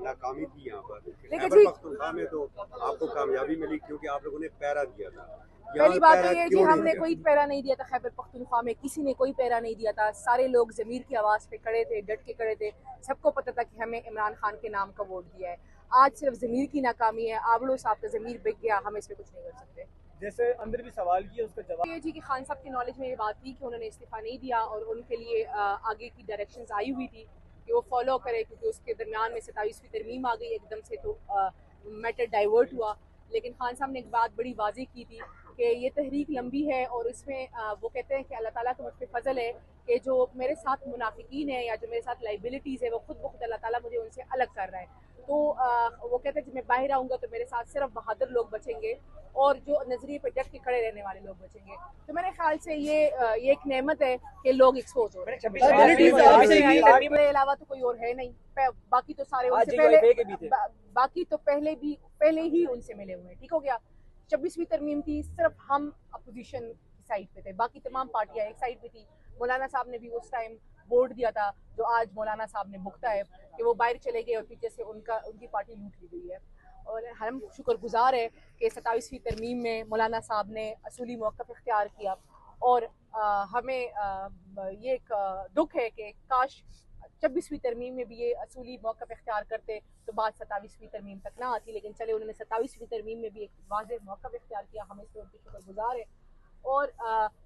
नाकामी थी यहाँ पर। लेकिन खैबर पख्तूनख्वा में तो आपको कामयाबी मिली क्योंकि आप लोगों ने पैरा दिया था। पहली बात तो ये जी क्यों नहीं हमने दिया? कोई पैरा नहीं दिया था। खैबर पख्तूनख्वा में किसी ने कोई पैरा नहीं दिया था। सारे लोग ज़मीर की आवाज़ पे खड़े थे, डट के खड़े थे। सबको पता था कि हमें इमरान खान के नाम का वोट दिया है। आज सिर्फ ज़मीर की नाकामी है। आबड़ो साहब का ज़मीर बिक गया, हम इसमें कुछ नहीं कर सकते। जैसे अंदर भी सवाल किया उसका जवाब ये जी कि खान साहब की नॉलेज में ये बात थी कि उन्होंने इस्तीफ़ा नहीं दिया और उनके लिए आगे की डायरेक्शंस आई हुई थी कि वो फॉलो करे, क्योंकि उसके दरमियान में 27वीं तरमीम आ गई एकदम से, तो मैटर डाइवर्ट हुआ। लेकिन खान साहब ने एक बात बड़ी वाज़ेह की थी कि ये तहरीक लंबी है और इसमें वो कहते हैं कि अल्लाह ताला का मुझ पे फजल है कि जो मेरे साथ मुनाफिकीन है या जो मेरे साथ लाइबिलिटीज़ है वो खुद ब खुद अल्लाह ताला मुझे उनसे अलग कर रहा है। तो वो कहते हैं कि मैं बाहर आऊँगा तो मेरे साथ सिर्फ बहादुर लोग बचेंगे और जो नजरिए पे डट के खड़े रहने वाले लोग बचेंगे। तो मेरे ख्याल से ये एक नेमत है कि लोग एक्सपोज हो रहे हैं। मेरे अलावा तो कोई और है नहीं। बाकी तो सारे उनसे पहले ही उनसे मिले हुए हैं। ठीक हो गया। 26वीं तरमीम थी, सिर्फ हम अपोजिशन की साइड पे थे, बाकी तमाम पार्टियां एक साइड पे थी। मौलाना साहब ने भी उस टाइम बोर्ड दिया था जो आज मौलाना साहब ने भुगता है कि वो बाहर चले गए और पीछे से उनकी पार्टी लूट ली गई है। और हम शुक्रगुजार है कि 27वीं तरमीम में मौलाना साहब ने असूली मौक़िफ़ इख्तियार किया और हमें ये एक दुख है कि काश 26वीं तरमीम में भी ये असूली मौक़िफ़ इख्तियार करते तो बात 27वीं तरमीम तक ना आती। लेकिन चले, उन्होंने 27वीं तरमीम में भी एक वाज़ेह मौक़िफ़ इख्तियार किया, हम इस पर उनके शुक्रगुजार है। और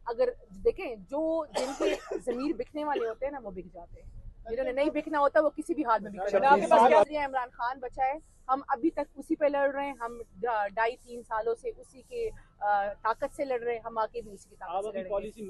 अगर देखें, जो जिनके ज़मीर बिकने वाले होते हैं ना वो बिक जाते हैं, जिन्होंने नहीं बिकना होता वो किसी भी हाल में बिक जाते हैं। इमरान खान बचा है, हम अभी तक उसी पे लड़ रहे हैं। हम 2.5-3 सालों से उसी के ताकत से लड़ रहे हैं। हम आगे भी उसी की ताकत से लड़ेंगे।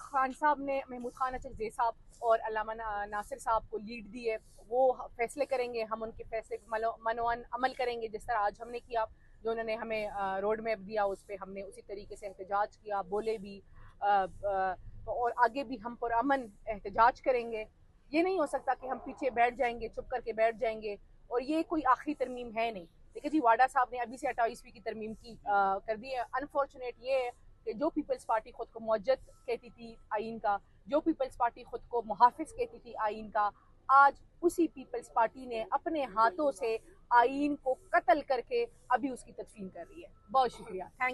खान साहब ने महमूद खान अचकज़ई साहब और अल्लामा नासिर साहब को लीड दी है, वो फैसले करेंगे, हम उनके फैसले मनोअन अमल करेंगे। जिस तरह आज हमने किया, जो उन्होंने हमें रोड मैप दिया उस पर हमने उसी तरीके से एहतजाज किया, बोले भी और आगे भी हम पुरअमन एहतजाज करेंगे। ये नहीं हो सकता कि हम पीछे बैठ जाएंगे, चुप करके बैठ जाएंगे। और ये कोई आखिरी तरमीम है नहीं। देखिए जी, वाडा साहब ने अभी से 28वीं की तरमीम की कर दी है। अनफॉर्चुनेट ये है कि जो पीपल्स पार्टी खुद को मुअज्जद कहती थी आइन का, जो पीपल्स पार्टी खुद को मुहाफिज कहती थी आइन का, आज उसी पीपल्स पार्टी ने अपने हाथों से आइन को कत्ल करके अभी उसकी तदफीन कर रही है। बहुत शुक्रिया, थैंक